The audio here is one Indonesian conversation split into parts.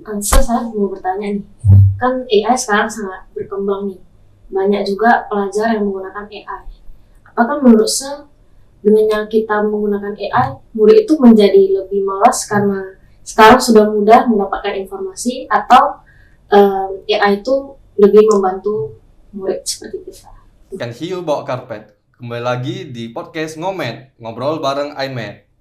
Saya mau bertanya nih, kan AI sekarang sangat berkembang nih. Banyak juga pelajar yang menggunakan AI. Apakah menurut saya dengan kita menggunakan AI, murid itu menjadi lebih malas karena sekarang sudah mudah mendapatkan informasi atau AI itu lebih membantu murid seperti kita? Ikan hiu bawa karpet. Kembali lagi di podcast Ngomet, ngobrol bareng iMed.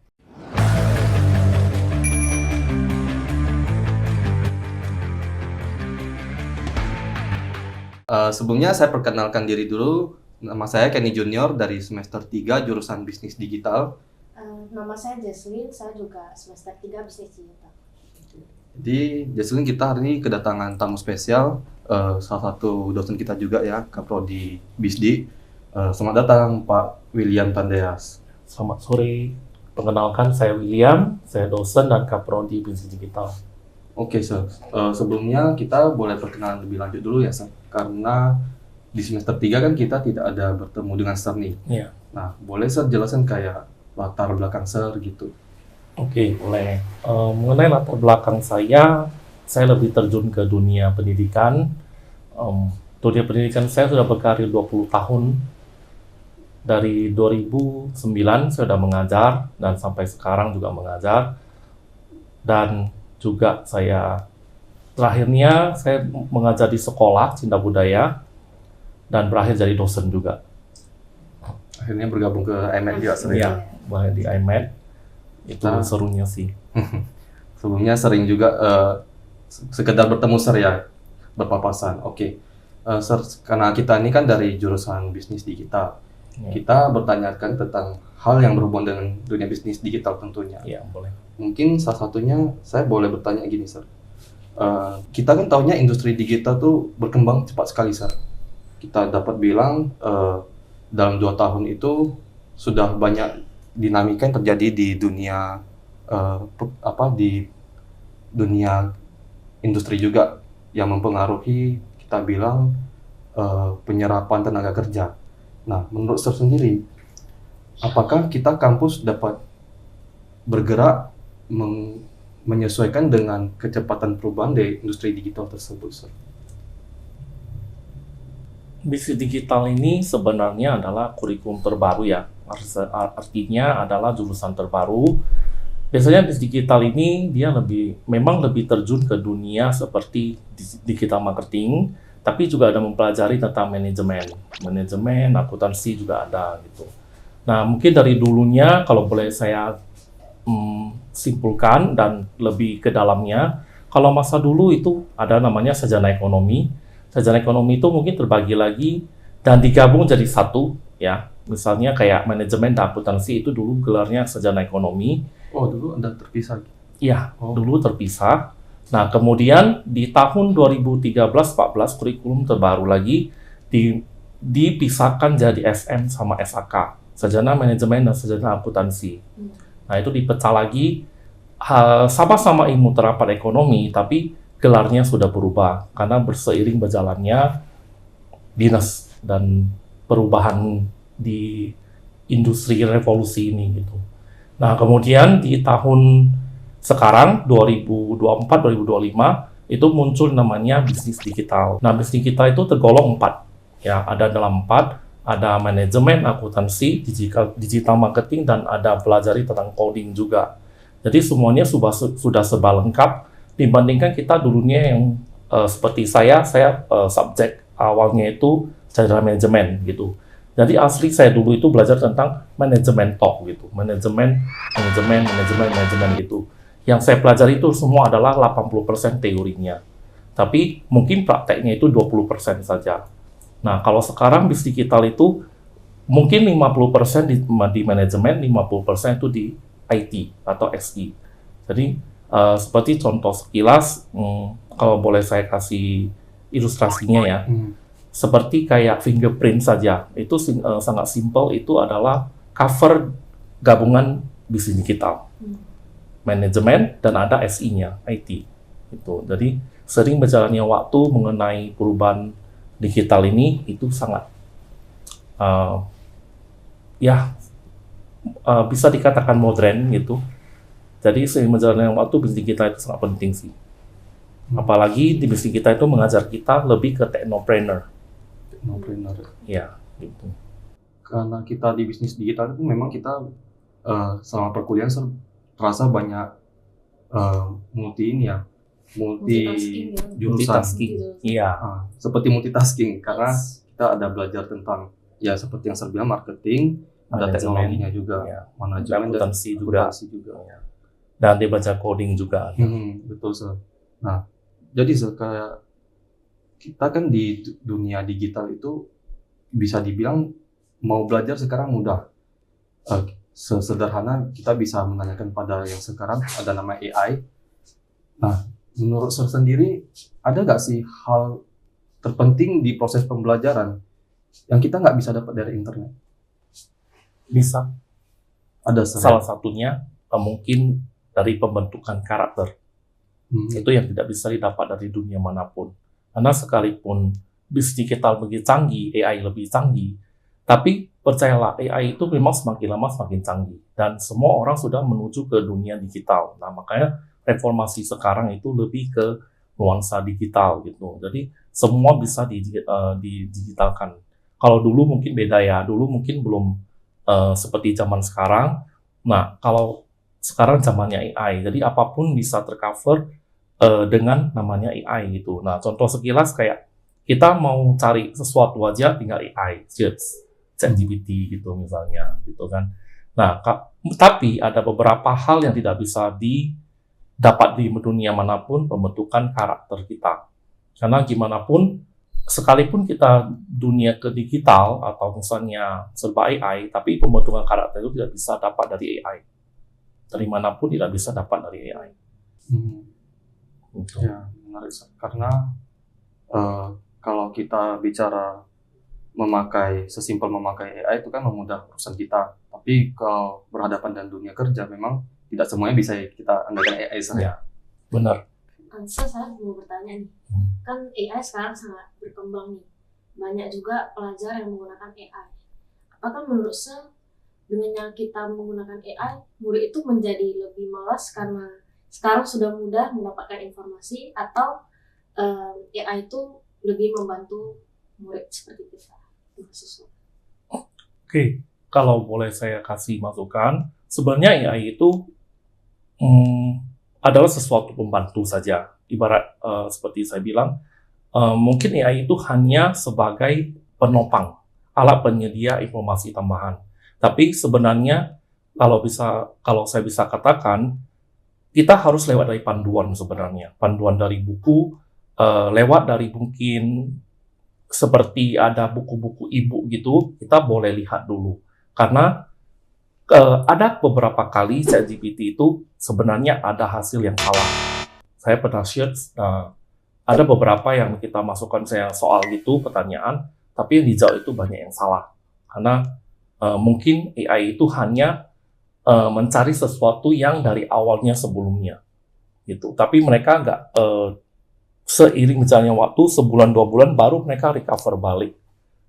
Sebelumnya saya perkenalkan diri dulu. Nama saya Kenny Junior dari semester 3 jurusan Bisnis Digital. Nama saya Jesslyn, saya juga semester 3 Bisnis Digital. Jadi Jesslyn, kita hari ini kedatangan tamu spesial, salah satu dosen kita juga ya, Kaprodi Bisdi. Selamat datang Pak William Tandeas. Selamat sore, perkenalkan saya William, saya dosen dan Kaprodi Bisnis Digital. Oke, Sir. Sebelumnya kita boleh perkenalan lebih lanjut dulu ya, Sir. Karena di semester 3 kan kita tidak ada bertemu dengan Sir nih. Iya. Nah, boleh Sir jelaskan kayak latar belakang Sir gitu? Oke, boleh. Mengenai latar belakang saya lebih terjun ke dunia pendidikan. Dunia pendidikan saya sudah berkarir 20 tahun. Dari 2009 saya sudah mengajar dan sampai sekarang juga mengajar. Dan juga terakhirnya saya mengajar di sekolah Cinta Budaya dan berakhir jadi dosen juga. Akhirnya bergabung ke iMed juga, Sir. Iya, berakhir di iMed. Itu serunya sih. Sebelumnya sering juga sekedar bertemu Sir ya, berpapasan. Oke. Sir, karena kita ini kan dari jurusan bisnis digital. Kita bertanyakan tentang hal yang berhubungan dengan dunia bisnis digital tentunya. Iya, boleh. Mungkin salah satunya saya boleh bertanya gini, Sir. Kita kan tahunya industri digital tuh berkembang cepat sekali, Sir. Kita dapat bilang dalam 2 tahun itu sudah banyak dinamika yang terjadi di dunia di dunia industri juga yang mempengaruhi kita bilang penyerapan tenaga kerja. Nah, menurut Sir sendiri, apakah kita kampus dapat bergerak menyesuaikan dengan kecepatan perubahan dari industri digital tersebut, Sir? Bisnis digital ini sebenarnya adalah kurikulum terbaru ya. Artinya adalah jurusan terbaru. Biasanya bisnis digital ini dia memang lebih terjun ke dunia seperti digital marketing, tapi juga ada mempelajari tentang manajemen, akuntansi juga ada gitu. Nah, mungkin dari dulunya kalau boleh saya simpulkan dan lebih ke dalamnya, kalau masa dulu itu ada namanya sarjana ekonomi. Sarjana ekonomi itu mungkin terbagi lagi dan digabung jadi satu ya. Misalnya kayak manajemen dan akuntansi itu dulu gelarnya sarjana ekonomi. Oh, dulu ada terpisah? Iya, dulu terpisah. Nah, kemudian di tahun 2013-14 kurikulum terbaru lagi dipisahkan jadi SM sama SAK, sarjana manajemen dan sarjana akuntansi. Nah, itu dipecah lagi, sama-sama ilmu terapan ekonomi, tapi gelarnya sudah berubah karena berseiring berjalannya dinas dan perubahan di industri revolusi ini gitu. Nah, kemudian di tahun sekarang 2024-2025 itu muncul namanya bisnis digital. Nah, bisnis digital itu tergolong 4. Ya, ada dalam 4, ada manajemen, akuntansi, digital marketing, dan ada pelajari tentang coding juga. Jadi semuanya sudah serba lengkap dibandingkan kita dulunya yang seperti saya subjek awalnya itu sarjana manajemen gitu. Jadi asli saya dulu itu belajar tentang manajemen talk gitu, manajemen gitu. Yang saya pelajari itu semua adalah 80% teorinya. Tapi mungkin prakteknya itu 20% saja. Nah, kalau sekarang bisnis digital itu mungkin 50% di manajemen, 50% itu di IT atau SI. Jadi seperti contoh sekilas, kalau boleh saya kasih ilustrasinya ya, seperti kayak fingerprint saja, itu sangat simple, itu adalah cover gabungan bisnis digital, manajemen dan ada SI-nya, IT. Itu. Jadi sering berjalannya waktu mengenai perubahan digital ini itu sangat bisa dikatakan modern gitu. Jadi sering berjalannya waktu bisnis digital itu sangat penting sih. Apalagi di bisnis kita itu mengajar kita lebih ke technopreneur. Technopreneur. Ya, gitu. Karena kita di bisnis digital itu memang kita selama perkuliahan terasa banyak multi Multitasking ya. jurusan. Multitasking. Iya, Seperti multitasking karena Yes. kita ada belajar tentang ya seperti yang saya bilang marketing, ada Manajemen, teknologinya juga, ya, manajemen dan akuntansi juga. akuntansi juga. Dan dia baca coding juga. Betul, Sir. Nah, jadi Sir, kayak kita kan di dunia digital itu bisa dibilang mau belajar sekarang mudah. Sesederhana kita bisa menanyakan pada yang sekarang ada nama AI. Nah, menurut Sir sendiri ada nggak sih hal terpenting di proses pembelajaran yang kita nggak bisa dapat dari internet? Bisa. Ada Sir. Salah satunya mungkin dari pembentukan karakter. Itu yang tidak bisa didapat dari dunia manapun. Karena sekalipun bisnis digital lebih canggih, AI lebih canggih, tapi percayalah AI itu memang semakin lama semakin canggih. Dan semua orang sudah menuju ke dunia digital. Nah, makanya reformasi sekarang itu lebih ke nuansa digital gitu. Jadi semua bisa didigitalkan. Kalau dulu mungkin beda ya. Dulu mungkin belum seperti zaman sekarang. Nah, kalau sekarang zamannya AI, jadi apapun bisa tercover dengan namanya AI gitu. Nah, contoh sekilas kayak kita mau cari sesuatu aja tinggal AI, ChatGPT gitu misalnya, gitu kan. Nah, tapi ada beberapa hal yang tidak bisa didapat di dunia manapun, pembentukan karakter kita. Karena gimana pun, sekalipun kita dunia ke digital atau misalnya serba AI, tapi pembentukan karakter itu tidak bisa dapat dari AI. Dari manapun tidak bisa dapat dari AI. Gitu. Ya, menarik. Karena kalau kita bicara sesimpel memakai AI itu kan memudahkan urusan kita. Tapi kalau berhadapan dengan dunia kerja memang tidak semuanya bisa kita andalkan AI saja. Ya, benar. Saya mau bertanya nih, kan AI sekarang sangat berkembang nih, banyak juga pelajar yang menggunakan AI. Apakah menurut saya dengan kita menggunakan AI, murid itu menjadi lebih malas karena sekarang sudah mudah mendapatkan informasi, atau AI itu lebih membantu murid seperti kita? Oke, kalau boleh saya kasih masukan, sebenarnya AI itu adalah sesuatu pembantu saja. Ibarat seperti saya bilang, mungkin AI itu hanya sebagai penopang, alat penyedia informasi tambahan. Tapi sebenarnya kalau saya bisa katakan, kita harus lewat dari panduan sebenarnya. Panduan dari buku, lewat dari mungkin seperti ada buku-buku ibu gitu, kita boleh lihat dulu. Karena ada beberapa kali ChatGPT itu sebenarnya ada hasil yang salah. Saya pernah share, ada beberapa yang kita masukkan saya soal gitu, pertanyaan, tapi yang dijawab itu banyak yang salah. Karena mungkin AI itu hanya mencari sesuatu yang dari awalnya sebelumnya, gitu. Tapi mereka nggak seiring berjalannya waktu, sebulan 2 bulan baru mereka recover balik,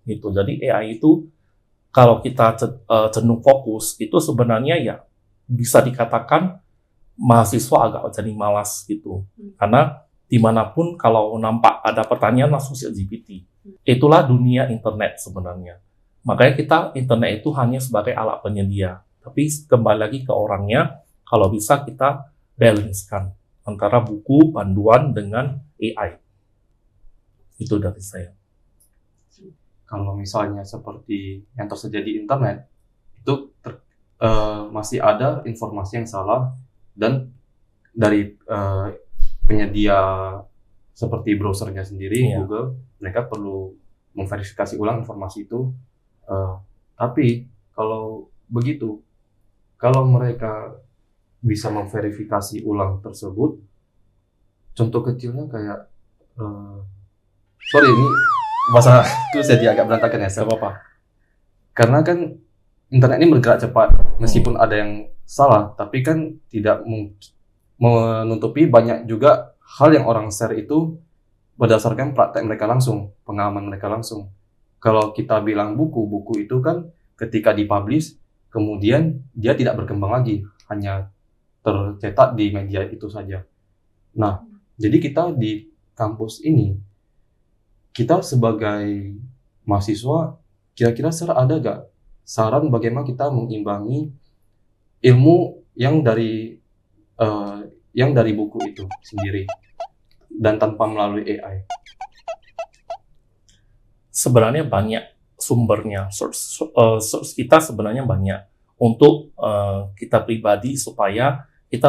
gitu. Jadi AI itu kalau kita cenderung fokus, itu sebenarnya ya bisa dikatakan mahasiswa agak jadi malas gitu. Karena dimanapun kalau nampak ada pertanyaan langsung ChatGPT. Itulah dunia internet sebenarnya. Makanya kita internet itu hanya sebagai alat penyedia. Tapi kembali lagi ke orangnya, kalau bisa kita balance-kan antara buku, panduan, dengan AI. Itu dari saya. Kalau misalnya seperti yang tersedia di internet, itu masih ada informasi yang salah, dan dari penyedia seperti browsernya sendiri, Google, mereka perlu memverifikasi ulang informasi itu. Tapi kalau begitu, kalau mereka bisa memverifikasi ulang tersebut, contoh kecilnya kayak, sorry ini bahasa itu jadi agak berantakan ya, Gak apa-apa. karena kan internet ini bergerak cepat, meskipun ada yang salah, tapi kan tidak menutupi banyak juga hal yang orang share itu berdasarkan praktek mereka langsung, pengalaman mereka langsung. Kalau kita bilang buku itu kan ketika dipublish, kemudian dia tidak berkembang lagi, hanya tercetak di media itu saja. Nah, Jadi kita di kampus ini, kita sebagai mahasiswa, kira-kira Sir ada gak saran bagaimana kita mengimbangi ilmu yang dari buku itu sendiri dan tanpa melalui AI? Sebenarnya banyak sumbernya, source kita sebenarnya banyak untuk kita pribadi supaya kita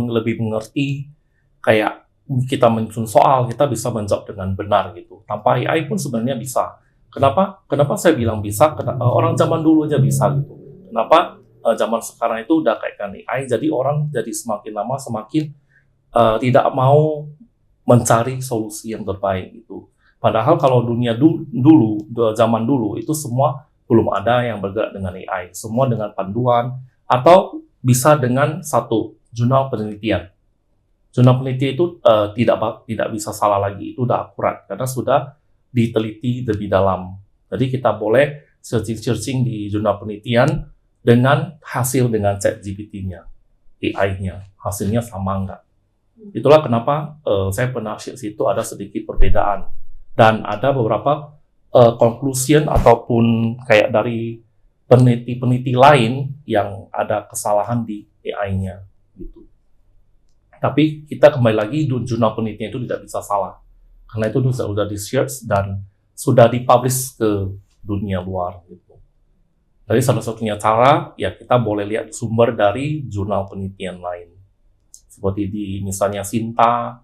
lebih mengerti, kayak kita menyusun soal, kita bisa menjawab dengan benar gitu. Tanpa AI pun sebenarnya bisa. Kenapa saya bilang bisa? Orang zaman dulu aja bisa gitu. Kenapa zaman sekarang itu udah kaitkan AI, jadi orang jadi semakin lama semakin tidak mau mencari solusi yang terbaik gitu. Padahal kalau dunia zaman dulu itu semua belum ada yang bergerak dengan AI. Semua dengan panduan atau bisa dengan satu jurnal penelitian. Jurnal penelitian itu tidak bisa salah lagi, itu udah akurat karena sudah diteliti lebih dalam. Jadi kita boleh searching di jurnal penelitian dengan hasil dengan ChatGPT-nya, AI-nya, hasilnya sama enggak. Itulah kenapa saya pernah share situ ada sedikit perbedaan. Dan ada beberapa conclusion ataupun kayak dari peneliti-peneliti lain yang ada kesalahan di AI-nya gitu. Tapi kita kembali lagi, jurnal penelitian itu tidak bisa salah. Karena itu sudah di-search dan sudah dipublish ke dunia luar gitu. Jadi salah satunya cara, ya kita boleh lihat sumber dari jurnal penelitian lain. Seperti di misalnya Sinta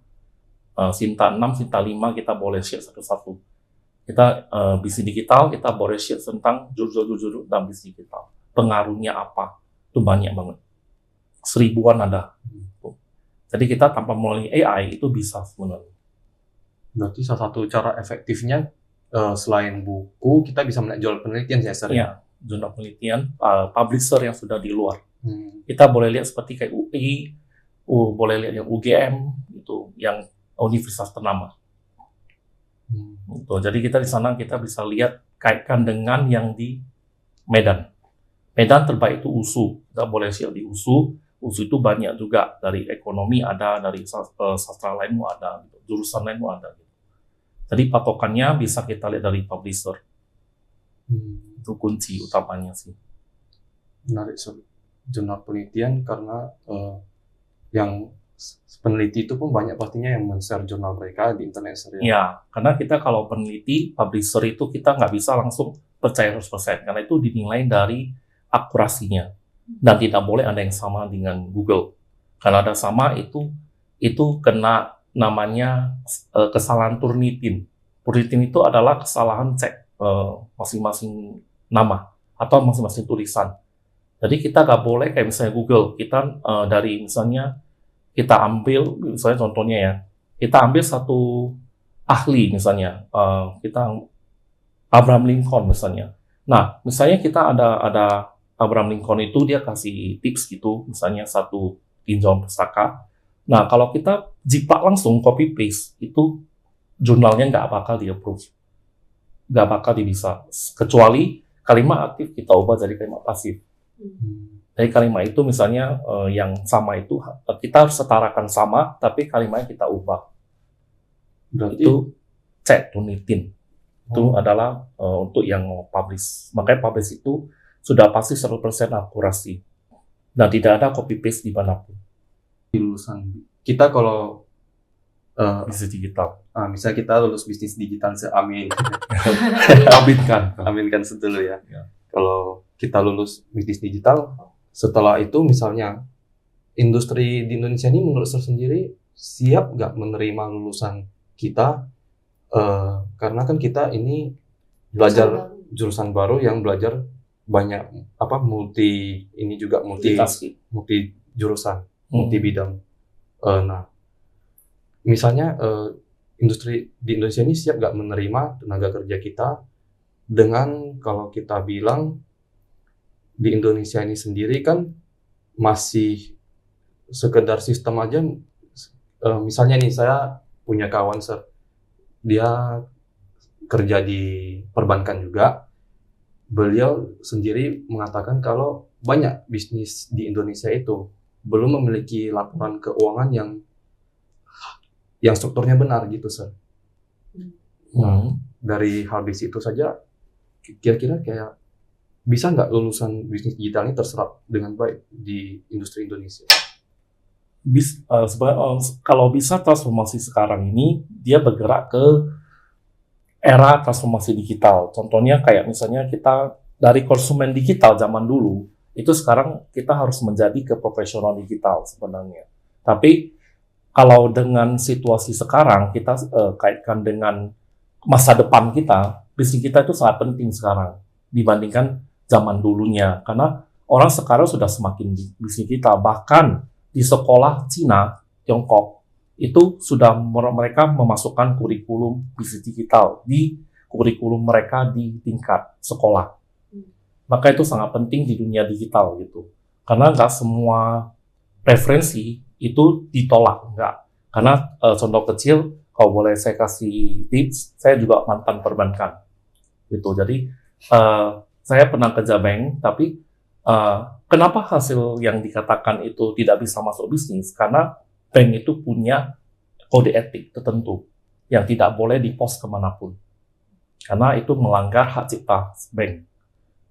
6, Sinta 5, kita boleh share satu-satu. Kita bisnis digital, kita boleh share tentang judul-judul tentang bisnis digital. Pengaruhnya apa? Itu banyak banget. 1000-an ada. Jadi kita tanpa melalui AI itu bisa sebenarnya. Berarti salah satu cara efektifnya selain buku, kita bisa melihat jurnal penelitian ya, Sir? Iya, jurnal penelitian, publisher yang sudah di luar. Kita boleh lihat seperti kayak UI, boleh lihat yang UGM, itu yang universitas ternama. Gitu. Jadi kita di sana kita bisa lihat kaitkan dengan yang di Medan. Medan terbaik itu USU. Kita boleh share di USU. USU itu banyak juga, dari ekonomi ada, dari sastra lain ada, gitu. Jurusan lain ada. Gitu. Jadi patokannya bisa kita lihat dari publisher. Itu kunci utamanya sih. Menarik, Sir. Jurnal penelitian karena yang peneliti itu pun banyak pastinya yang men-share jurnal mereka di internet, Sir. Ya, karena kita kalau peneliti, publisher itu kita nggak bisa langsung percaya 100%, karena itu dinilai dari akurasinya. Dan tidak boleh ada yang sama dengan Google. Kalau ada sama itu kena namanya kesalahan Turnitin. Turnitin itu adalah kesalahan cek masing-masing nama atau masing-masing tulisan. Jadi kita nggak boleh kayak misalnya Google, kita dari misalnya kita ambil, misalnya contohnya ya, kita ambil satu ahli misalnya, kita Abraham Lincoln misalnya. Nah, misalnya kita ada Abraham Lincoln itu dia kasih tips gitu, misalnya satu tinjauan pustaka. Nah, kalau kita jiplak langsung copy paste, itu jurnalnya nggak bakal di-approve. Nggak bakal bisa. Kecuali kalimat aktif kita ubah jadi kalimat pasif. Jadi kalimat itu misalnya yang sama itu, kita harus setarakan sama, tapi kalimatnya kita ubah. Berarti Itu cek Turnitin. Itu adalah untuk yang mau publish. Makanya publish itu sudah pasti 100% akurasi. Dan tidak ada copy paste dimanapun. di lulusan kita kalau Bisnis digital. misalnya kita lulus bisnis digital, amin, aminkan dulu ya. Ya. Kalau kita lulus bisnis digital, setelah itu misalnya industri di Indonesia ini menurut saya sendiri siap nggak menerima lulusan kita, karena kan kita ini belajar jurusan baru yang belajar banyak multi jurusan, multi bidang. Nah, misalnya industri di Indonesia ini siap nggak menerima tenaga kerja kita dengan kalau kita bilang di Indonesia ini sendiri kan masih sekedar sistem aja. Misalnya nih, saya punya kawan, Sir, dia kerja di perbankan juga. Beliau sendiri mengatakan kalau banyak bisnis di Indonesia itu belum memiliki laporan keuangan yang strukturnya benar gitu, Sir. Hmm. Dari hal basic itu saja, kira-kira kayak bisa nggak lulusan bisnis digital ini terserap dengan baik di industri Indonesia? Kalau bisa transformasi sekarang ini, dia bergerak ke era transformasi digital. Contohnya kayak misalnya kita dari konsumen digital zaman dulu, itu sekarang kita harus menjadi ke profesional digital sebenarnya. Tapi kalau dengan situasi sekarang, kita kaitkan dengan masa depan kita, bisnis kita itu sangat penting sekarang dibandingkan zaman dulunya. Karena orang sekarang sudah semakin di bisnis kita. Bahkan di sekolah Cina, Tiongkok, itu sudah mereka memasukkan kurikulum bisnis digital di kurikulum mereka di tingkat sekolah. Maka itu sangat penting di dunia digital gitu. Karena nggak semua referensi itu ditolak, nggak. Karena contoh kecil, kalau boleh saya kasih tips, saya juga mantan perbankan. Gitu. Jadi saya pernah kerja bank, tapi kenapa hasil yang dikatakan itu tidak bisa masuk bisnis? Karena bank itu punya kode etik tertentu yang tidak boleh dipost kemanapun. Karena itu melanggar hak cipta bank.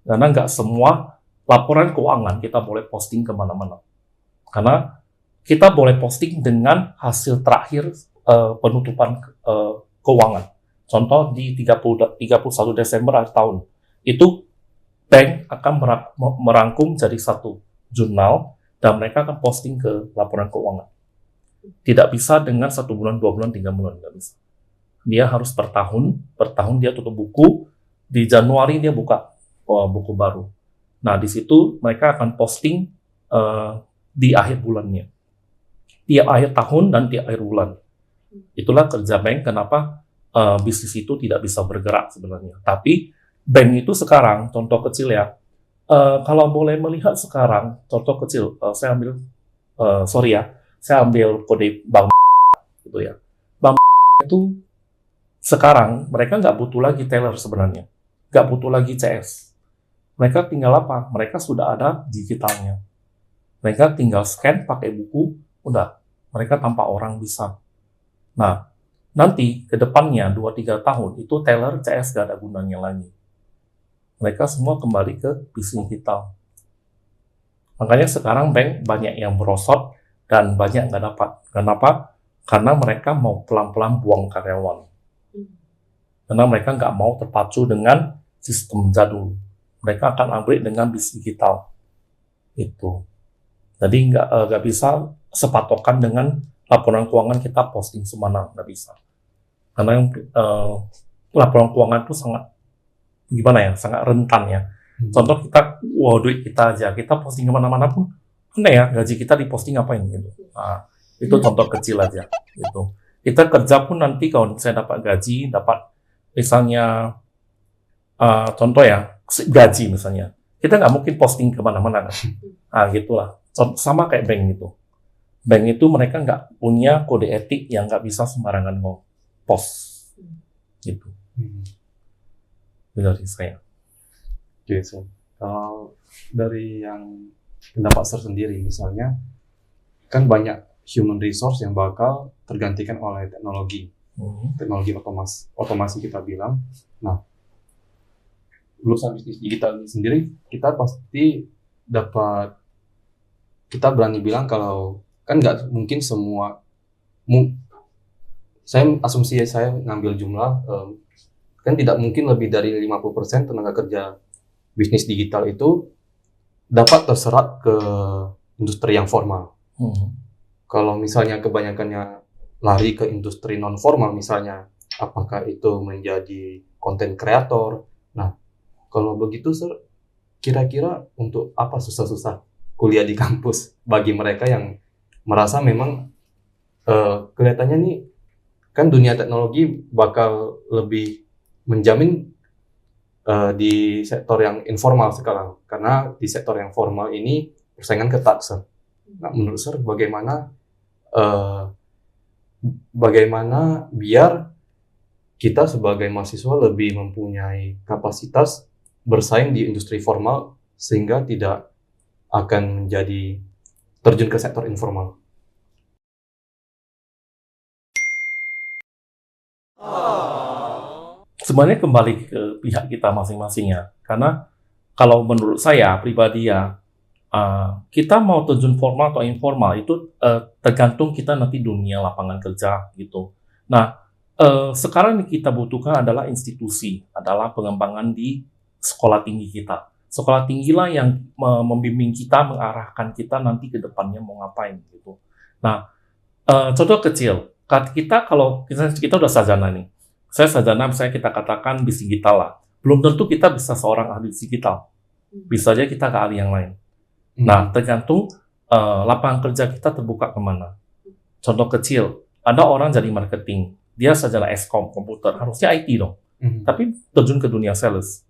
Karena nggak semua laporan keuangan kita boleh posting kemana-mana. Karena kita boleh posting dengan hasil terakhir penutupan keuangan. Contoh di 31 Desember akhir tahun. Itu bank akan merangkum jadi satu jurnal dan mereka akan posting ke laporan keuangan. Tidak bisa dengan 1 bulan, 2 bulan, 3 bulan, nggak bisa. Dia harus per tahun dia tutup buku, di Januari dia buka buku baru. Nah, di situ mereka akan posting di akhir bulannya. Tiap akhir tahun dan tiap akhir bulan. Itulah kerja bank, kenapa bisnis itu tidak bisa bergerak sebenarnya. Tapi bank itu sekarang, contoh kecil ya, kalau boleh melihat sekarang, contoh kecil, saya ambil, saya ambil kode bank gitu ya. Bank itu sekarang mereka nggak butuh lagi teller sebenarnya, nggak butuh lagi CS. Mereka tinggal apa? Mereka sudah ada digitalnya. Mereka tinggal scan pakai buku, udah. Mereka tanpa orang bisa. Nah, nanti ke depannya 2-3 tahun itu teller CS nggak ada gunanya lagi. Mereka semua kembali ke bisnis digital. Makanya sekarang bank banyak yang merosot dan banyak nggak dapat. Kenapa? Karena mereka mau pelan-pelan buang karyawan. Karena mereka nggak mau terpacu dengan sistem jadul. Mereka akan upgrade dengan bisnis digital. Itu. Jadi nggak bisa sepatokan dengan laporan keuangan kita posting semana, nggak bisa. Karena laporan keuangan itu sangat rentan ya. Contoh kita, duit kita aja, kita posting kemana-mana pun, aneh ya, gaji kita diposting ngapain gitu. Nah, itu contoh kecil aja. Gitu. Kita kerja pun nanti kalau saya dapat gaji, dapat misalnya, contoh ya, gaji misalnya, kita nggak mungkin posting kemana-mana kan. Nah, gitulah. Sama kayak bank gitu. Bank itu mereka nggak punya kode etik yang nggak bisa sembarangan mau post. Gitu. Itu dari saya. Oke, so, kalau dari yang pendapat Sir sendiri misalnya, kan banyak human resource yang bakal tergantikan oleh teknologi. Teknologi otomasi kita bilang. Nah, lulusan bisnis digital ini sendiri, kita pasti kita berani bilang kalau kan nggak mungkin semua, asumsi saya ngambil jumlah, kan tidak mungkin lebih dari 50% tenaga kerja bisnis digital itu dapat terserap ke industri yang formal. Kalau misalnya kebanyakannya lari ke industri non formal misalnya, apakah itu menjadi konten kreator. Nah, kalau begitu Sir, kira-kira untuk apa susah-susah kuliah di kampus bagi mereka yang merasa memang kelihatannya nih kan dunia teknologi bakal lebih menjamin di sektor yang informal sekarang, karena di sektor yang formal ini persaingan ketat, Sir. Nah, menurut Sir bagaimana biar kita sebagai mahasiswa lebih mempunyai kapasitas bersaing di industri formal sehingga tidak akan menjadi terjun ke sektor informal? Sebenarnya kembali ke pihak kita masing-masing ya. Karena kalau menurut saya pribadi ya, kita mau terjun formal atau informal itu tergantung kita nanti dunia lapangan kerja gitu. Nah, sekarang yang kita butuhkan adalah institusi, adalah pengembangan di sekolah tinggi kita. Sekolah tinggilah yang membimbing kita, mengarahkan kita nanti ke depannya mau ngapain gitu. Nah, contoh kecil, kalau kita udah sarjana nih, saya sarjana misalnya kita katakan bisnis digital lah, belum tentu kita bisa seorang ahli digital, bisa aja kita ke ahli yang lain. Nah, tergantung lapangan kerja kita terbuka kemana. Contoh kecil, ada orang jadi marketing, dia sarjana Eskom komputer, harusnya IT dong, tapi terjun ke dunia sales,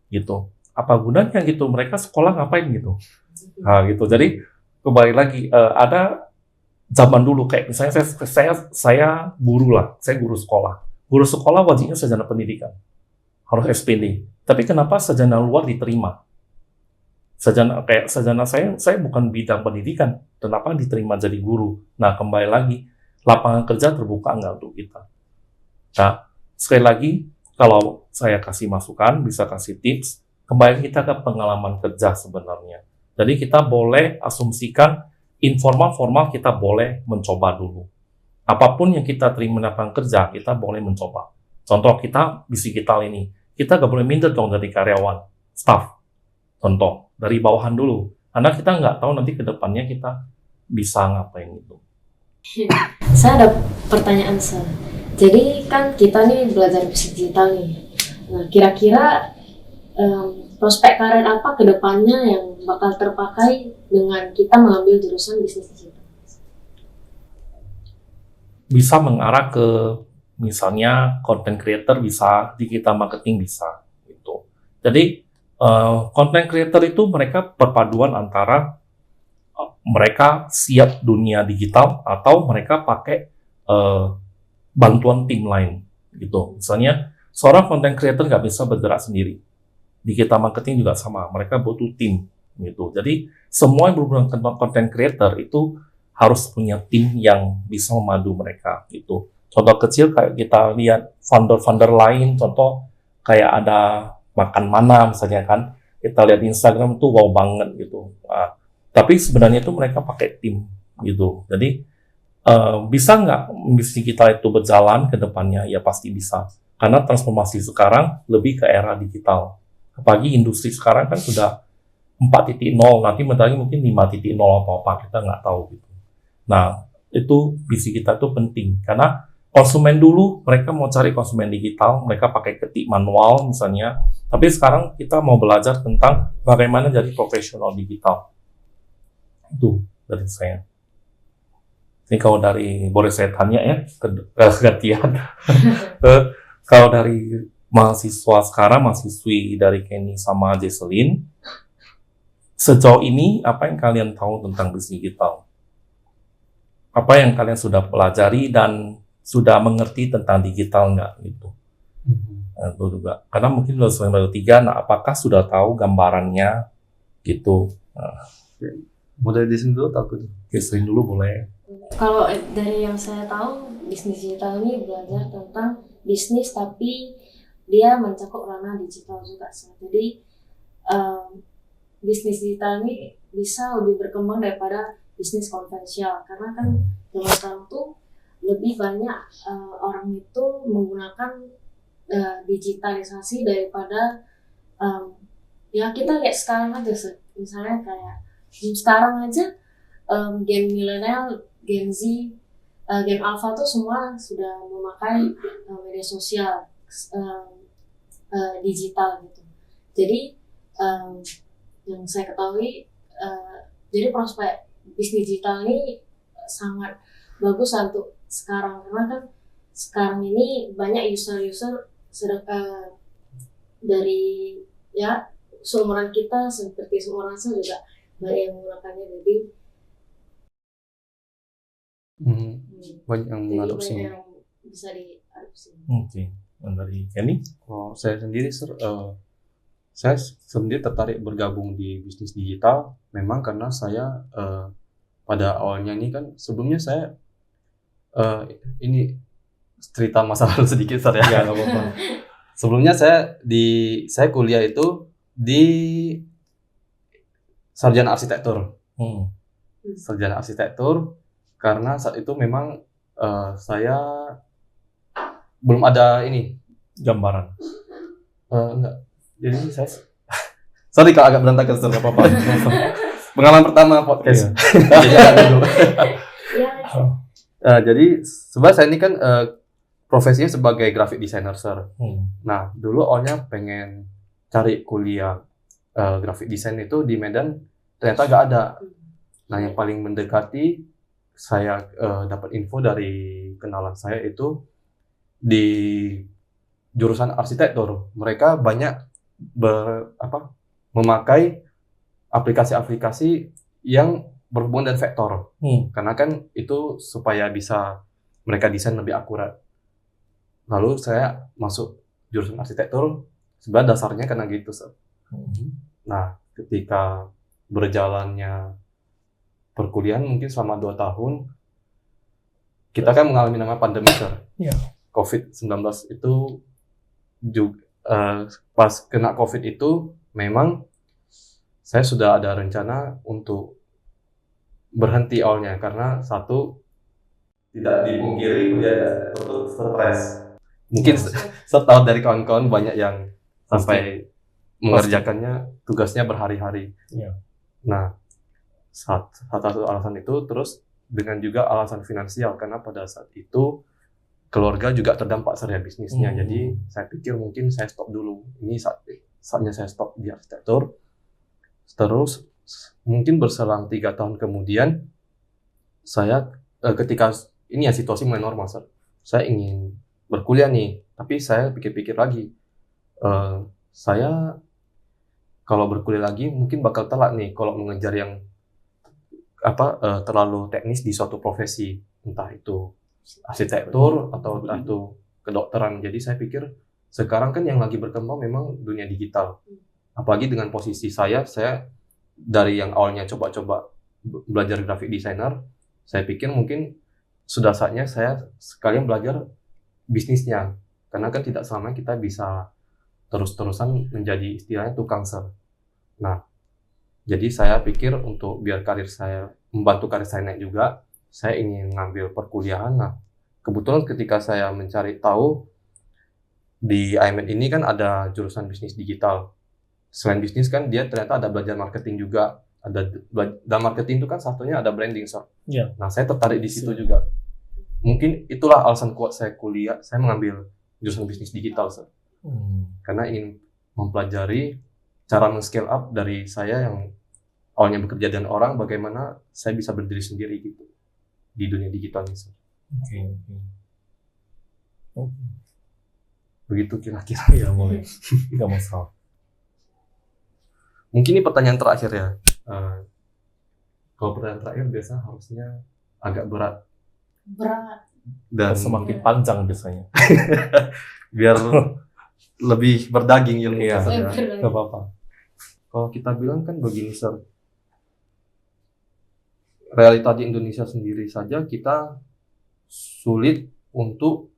gitu. Apa gunanya gitu? Mereka sekolah ngapain gitu? Nah, gitu. Jadi kembali lagi, ada zaman dulu kayak misalnya saya guru lah, saya guru sekolah. Guru sekolah wajibnya sarjana pendidikan, harus SPD. Tapi kenapa sarjana luar diterima? Sarjana saya bukan bidang pendidikan, kenapa diterima jadi guru? Nah, kembali lagi, lapangan kerja terbuka nggak untuk kita? Nah, sekali lagi, kalau saya kasih masukan, bisa kasih tips, kembali kita ke pengalaman kerja sebenarnya. Jadi kita boleh asumsikan informal-formal kita boleh mencoba dulu. Apapun yang kita terima lapangan kerja, kita boleh mencoba. Contoh kita bisnis digital ini, kita nggak boleh minder dong dari karyawan, staff. Contoh, dari bawahan dulu. Karena kita nggak tahu nanti ke depannya kita bisa ngapain itu. Saya ada pertanyaan, Sir. Jadi kan kita nih belajar bisnis digital nih. Nah, kira-kira prospek karir apa ke depannya yang bakal terpakai dengan kita mengambil jurusan bisnis digital? Bisa mengarah ke misalnya content creator, bisa digital marketing, bisa gitu. Jadi content creator itu mereka perpaduan antara mereka siap dunia digital atau mereka pakai bantuan tim lain gitu. Misalnya seorang content creator nggak bisa bergerak sendiri. Digital marketing juga sama, mereka butuh tim gitu. Jadi semua yang berhubungan dengan content creator itu harus punya tim yang bisa memadu mereka gitu. Contoh kecil kayak kita lihat founder-founder lain, contoh kayak ada Makan Mana misalnya kan, kita lihat di Instagram tuh wow banget gitu. Nah, tapi sebenarnya itu mereka pakai tim gitu. Jadi bisa nggak bisnis kita itu berjalan ke depannya? Ya pasti bisa. Karena transformasi sekarang lebih ke era digital. Apalagi industri sekarang kan sudah 4.0, nanti bentar lagi mungkin 5.0 apa-apa, kita nggak tahu gitu. Nah, itu bisnis kita itu penting. Karena konsumen dulu, mereka mau cari konsumen digital, mereka pakai ketik manual misalnya. Tapi sekarang kita mau belajar tentang bagaimana jadi profesional digital. Itu dari saya. Ini kalau dari, boleh saya tanya ya, gantian. Kalau dari mahasiswa sekarang, mahasiswi dari Kenny sama Jesselyn, sejauh ini apa yang kalian tahu tentang bisnis digital? Apa yang kalian sudah pelajari dan sudah mengerti tentang digital nggak gitu? Nah, itu juga. Karena mungkin lulus semester 3, nah apakah sudah tahu gambarannya gitu? Nah, mau dari Jesselyn dulu atau aku? Jesselyn dulu boleh. Kalau dari yang saya tahu, bisnis digital ini belajar tentang bisnis tapi dia mencakup ranah digital juga. Jadi bisnis digital ini bisa lebih berkembang daripada bisnis konvensional, karena kan zaman sekarang tuh lebih banyak orang itu menggunakan digitalisasi daripada ya kita lihat sekarang aja, misalnya kayak sekarang aja gen milenial, Gen Z, Gen Alpha tuh semua sudah memakai media sosial digital gitu. Jadi yang saya ketahui, jadi prospek bisnis digital ini sangat bagus untuk sekarang, karena kan sekarang ini banyak user dari ya seumuran kita seperti seumuran saya juga banyak yang menggunakannya, jadi banyak yang mengadopsi. Banyak yang bisa diadopsi. Oke. Dari Kenny? Kalau saya sendiri, saya sendiri tertarik bergabung di bisnis digital memang karena saya pada awalnya ini kan sebelumnya saya ini cerita masa lalu sedikit, Sir, ya. Ya, nggak apa-apa. Sebelumnya saya kuliah itu di sarjana arsitektur. Sarjana arsitektur karena saat itu memang saya belum ada ini Gambaran. enggak. Jadi saya sorry kalau agak berantakan, nggak apa-apa. Pengalaman pertama podcast. Jadi agak dulu. Iya. Jadi sebenarnya saya ini kan profesinya sebagai graphic designer, sir. Nah, dulu awalnya pengen cari kuliah graphic design itu di Medan, ternyata nggak ada. Nah, yang paling mendekati saya dapat info dari kenalan saya itu di jurusan arsitektur. Mereka banyak memakai aplikasi-aplikasi yang berhubungan dengan vektor. Karena kan itu supaya bisa mereka desain lebih akurat. Lalu saya masuk jurusan arsitektur, sebenarnya dasarnya karena gitu, sir. Nah, ketika berjalannya perkuliahan mungkin selama 2 tahun, kita kan mengalami namanya pandemi, sir. Iya. COVID-19 itu juga, pas kena COVID itu memang saya sudah ada rencana untuk berhenti awalnya karena satu, tidak dipungkiri kuliah itu stres. Mungkin saya tahu dari kawan-kawan banyak yang sampai mengerjakannya tugasnya berhari-hari. Iya. Nah, satu alasan itu, terus dengan juga alasan finansial karena pada saat itu keluarga juga terdampak secara bisnisnya. Jadi saya pikir mungkin saya stop dulu. Ini saatnya saya stop di arsitektur. Terus mungkin berselang 3 tahun kemudian saya ketika ini ya situasi mulai normal, saya ingin berkuliah nih, tapi saya pikir-pikir lagi, saya kalau berkuliah lagi mungkin bakal telat nih kalau mengejar yang terlalu teknis di suatu profesi, entah itu arsitektur atau entah itu kedokteran. Jadi saya pikir sekarang kan yang lagi berkembang memang dunia digital. Apalagi dengan posisi saya dari yang awalnya coba-coba belajar graphic designer, saya pikir mungkin sudah saatnya saya sekalian belajar bisnisnya. Karena kan tidak selamanya kita bisa terus-terusan menjadi istilahnya tukang sel. Nah, jadi saya pikir untuk biar membantu karir saya naik juga, saya ingin ngambil perkuliahan. Nah, kebetulan ketika saya mencari tahu di IMED ini kan ada jurusan bisnis digital. Selain bisnis kan dia ternyata ada belajar marketing juga. Dalam marketing itu kan satunya ada branding, so. Iya. Nah, saya tertarik di situ juga. Mungkin itulah alasan kuat saya kuliah, saya mengambil jurusan bisnis digital, so. Karena ingin mempelajari cara men-scale up dari saya yang awalnya bekerja dengan orang, bagaimana saya bisa berdiri sendiri gitu di dunia digital ini, so. Oke. Begitu kira-kira. Iya, boleh. Nggak masalah. Mungkin ini pertanyaan terakhir ya. Kalau pertanyaan terakhir biasa harusnya agak berat dan Semakin panjang biasanya. biar lebih berdaging ilmu. Iya. Sir, ya. Nggak apa-apa. Kalau kita bilang kan begini, sir, realita di Indonesia sendiri saja kita sulit untuk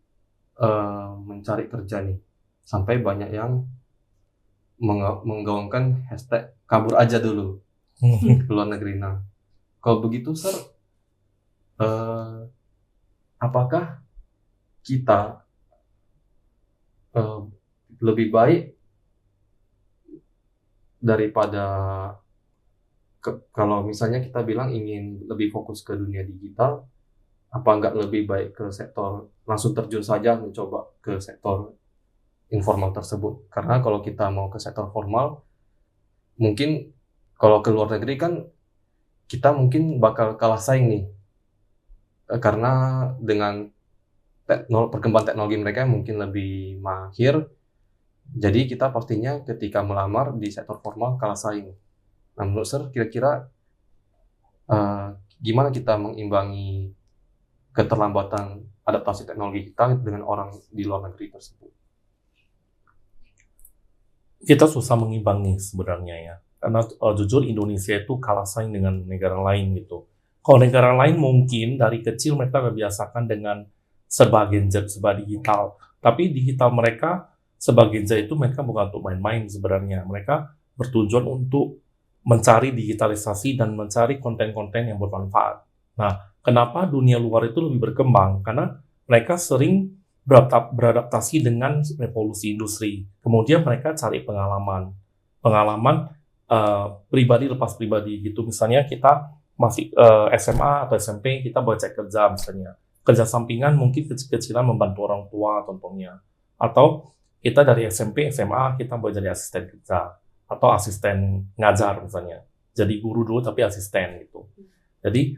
mencari kerja nih, sampai banyak yang menggaungkan hashtag kabur aja dulu ke luar negeri. Nah, kalau begitu, sir, apakah kita lebih baik daripada kalau misalnya kita bilang ingin lebih fokus ke dunia digital, apa nggak lebih baik ke sektor langsung terjun saja mencoba ke sektor informal tersebut? Karena kalau kita mau ke sektor formal, mungkin kalau ke luar negeri kan kita mungkin bakal kalah saing nih, karena dengan perkembangan teknologi mereka mungkin lebih mahir. Jadi kita pastinya ketika melamar di sektor formal kalah saing. Nah, menurut sir, kira-kira gimana kita mengimbangi keterlambatan adaptasi teknologi kita dengan orang di luar negeri tersebut? Kita susah mengimbangi sebenarnya ya. Karena jujur Indonesia itu kalah saing dengan negara lain gitu. Kalau negara lain mungkin dari kecil mereka terbiasakan dengan serba gadget, serba digital. Tapi digital mereka sebagian Z itu mereka bukan untuk main-main sebenarnya. Mereka bertujuan untuk mencari digitalisasi dan mencari konten-konten yang bermanfaat. Nah, kenapa dunia luar itu lebih berkembang? Karena mereka sering beradaptasi dengan revolusi industri. Kemudian mereka cari pengalaman pribadi lepas pribadi gitu. Misalnya kita masih SMA atau SMP, kita boleh cek kerja misalnya. Kerja sampingan mungkin kecil-kecilan membantu orang tua contohnya. Atau kita dari SMP, SMA, kita boleh jadi asisten kerja. Atau asisten ngajar misalnya. Jadi guru dulu tapi asisten gitu. Jadi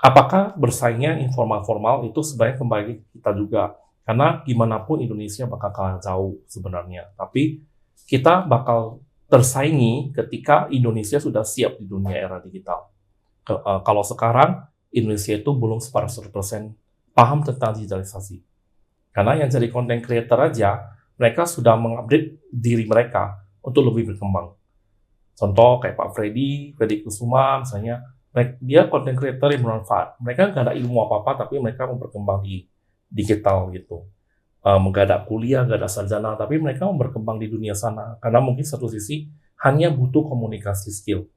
apakah bersaingnya informal-formal itu sebenarnya kembali kita juga. Karena gimana pun Indonesia bakal kalah jauh sebenarnya. Tapi kita bakal tersaingi ketika Indonesia sudah siap di dunia era digital. Kalau sekarang Indonesia itu belum 100% paham tentang digitalisasi. Karena yang jadi content creator aja, mereka sudah mengupdate diri mereka untuk lebih berkembang. Contoh kayak Pak Freddy Kusuma misalnya, dia content creator yang bermanfaat. Mereka nggak ada ilmu apa-apa, tapi mereka mau berkembang di digital gitu. Nggak ada kuliah, nggak ada sarjana, tapi mereka mau berkembang di dunia sana. Karena mungkin satu sisi hanya butuh komunikasi skill.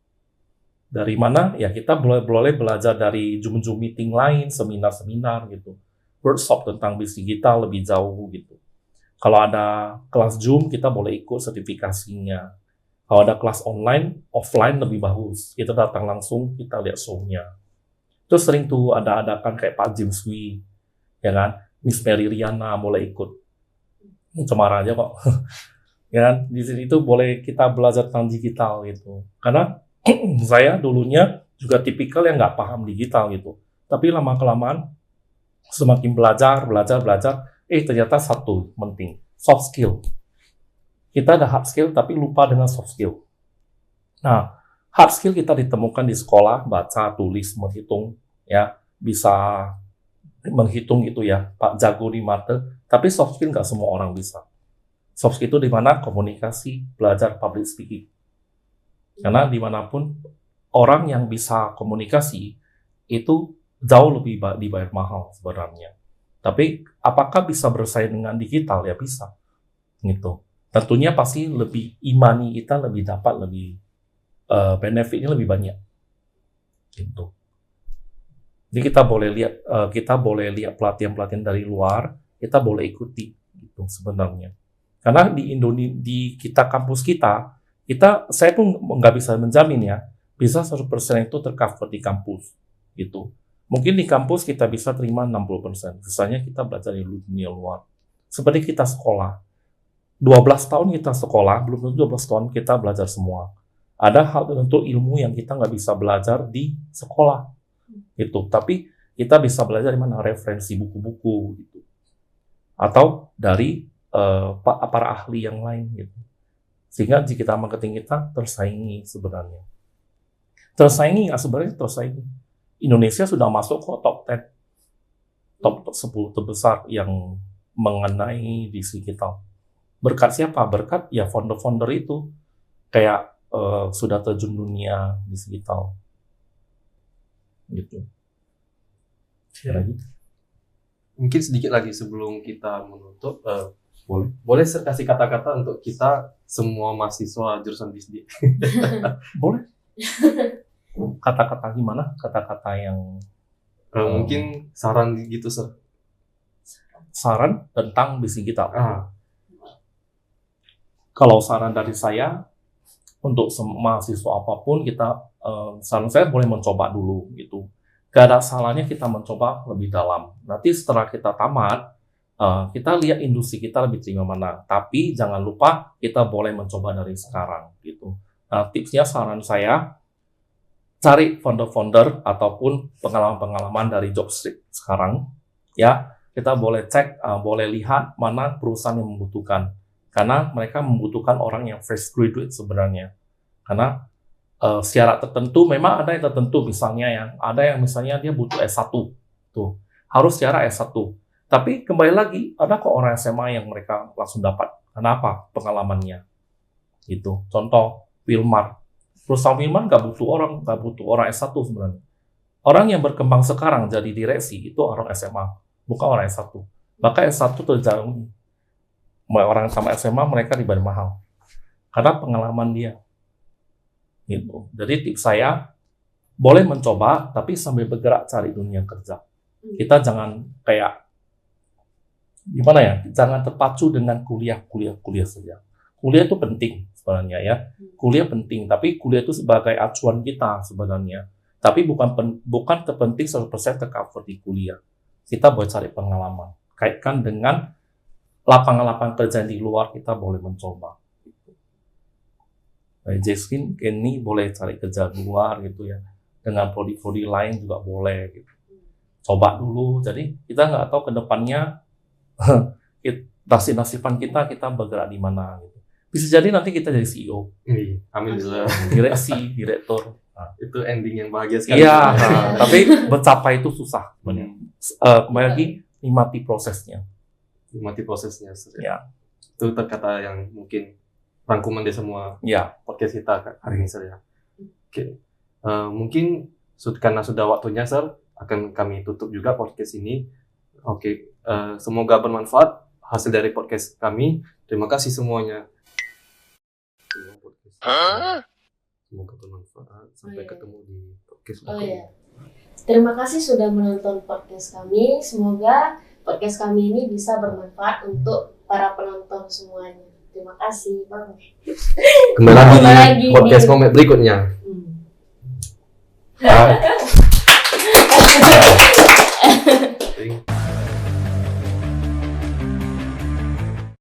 Dari mana? Ya kita boleh belajar dari Zoom meeting lain, seminar-seminar gitu. Workshop tentang bisnis digital lebih jauh gitu. Kalau ada kelas Zoom, kita boleh ikut sertifikasinya. Kalau ada kelas online, offline lebih bagus. Kita datang langsung, kita lihat show-nya. Terus sering tuh ada-adakan kayak Pak James Wee, ya kan? Miss Mary Riana boleh ikut. Cemara aja kok. Ya kan? Di sini itu boleh kita belajar tentang digital gitu. Karena saya dulunya juga tipikal yang nggak paham digital gitu. Tapi lama-kelamaan semakin belajar, ternyata satu penting, soft skill. Kita ada hard skill tapi lupa dengan soft skill. Nah, hard skill kita ditemukan di sekolah, baca, tulis, menghitung, ya bisa menghitung itu ya, Pak jago di mata. Tapi soft skill nggak semua orang bisa. Soft skill itu di mana komunikasi, belajar public speaking. Karena dimanapun orang yang bisa komunikasi itu jauh lebih dibayar mahal sebenarnya. Tapi apakah bisa bersaing dengan digital? Ya bisa. Gitu. Tentunya pasti lebih imani kita lebih dapat lebih benefitnya lebih banyak. Gitu. Jadi kita boleh lihat pelatihan-pelatihan dari luar, kita boleh ikuti gitu sebenarnya. Karena di kampus kita saya pun nggak bisa menjamin ya, bisa 100% itu tercover di kampus gitu. Mungkin di kampus kita bisa terima 60%. Misalnya kita belajar di dunia luar. Seperti kita sekolah. 12 tahun kita sekolah, belum tentu 12 tahun kita belajar semua. Ada hal tertentu ilmu yang kita nggak bisa belajar di sekolah. Gitu. Tapi kita bisa belajar di mana referensi buku-buku gitu. Atau dari para ahli yang lain gitu. Sehingga jika marketing kita tersaingi sebenarnya. Tersaingi nggak sebenarnya tersaingi. Indonesia sudah masuk ke top 10, top 10 terbesar yang mengenai digital. Berkat siapa? Berkat ya founder-founder itu kayak sudah terjun dunia digital. Gitu. Lagi? Mungkin sedikit lagi sebelum kita menutup, boleh saya kasih kata-kata untuk kita semua mahasiswa jurusan bisnis? Boleh. Kata-kata gimana? Kata-kata yang mungkin saran gitu, Sir. Saran tentang bisnis kita. Kalau saran dari saya untuk mahasiswa apapun saran saya boleh mencoba dulu gitu. Gak ada salahnya kita mencoba lebih dalam. Nanti setelah kita tamat, kita lihat industri kita lebih terima mana. Tapi jangan lupa kita boleh mencoba dari sekarang gitu. Nah, tipsnya saran saya cari founder-founder ataupun pengalaman-pengalaman dari Jobstreet sekarang. Ya, kita boleh cek, boleh lihat mana perusahaan yang membutuhkan. Karena mereka membutuhkan orang yang fresh graduate sebenarnya. Karena syarat tertentu memang ada yang tertentu, misalnya ada yang misalnya dia butuh S1 tuh, harus syarat S1. Tapi kembali lagi, ada kok orang SMA yang mereka langsung dapat. Kenapa? Pengalamannya. Gitu. Contoh, Wilmar. Perusahaan Wilmar nggak butuh orang S1 sebenarnya. Orang yang berkembang sekarang jadi direksi, itu orang SMA. Bukan orang S1. Maka S1 terjauh. orang sama SMA mereka dibayar mahal karena pengalaman dia gitu. Jadi tips saya boleh mencoba tapi sambil bergerak cari dunia kerja. Kita jangan kayak gimana ya, jangan terpacu dengan kuliah saja. Kuliah itu penting sebenarnya ya, kuliah penting, tapi kuliah itu sebagai acuan kita sebenarnya. Tapi bukan terpenting 100% tercover di kuliah. Kita boleh cari pengalaman, kaitkan dengan lapangan-lapangan kerja di luar, kita boleh mencoba. Jaskin, Kenny boleh cari kerja di luar gitu ya, dengan prodi-prodi lain juga boleh gitu. Coba dulu, jadi kita nggak tahu ke depannya nasib-nasiban kita bergerak di mana gitu. Bisa jadi nanti kita jadi CEO. Amin. Direktur. Nah, Itu ending yang bahagia sekali. iya, tapi mencapai itu susah sebenarnya. Kembali lagi, nikmati prosesnya. Nikmati prosesnya. Ya. Itu kata yang mungkin rangkuman dari semua Ya, podcast kita hari ini, Sir ya. Oke. Mungkin karena sudah waktunya, Sir, akan kami tutup juga podcast ini. Oke. Semoga bermanfaat hasil dari podcast kami. Terima kasih semuanya. Semoga bermanfaat. Sampai ketemu di podcast berikutnya. Terima kasih sudah menonton podcast kami. Semoga podcast kami ini bisa bermanfaat untuk para penonton semuanya. Terima kasih. Bye. Kembali lagi lagi di podcast nih. Komet berikutnya. Hmm. Bye.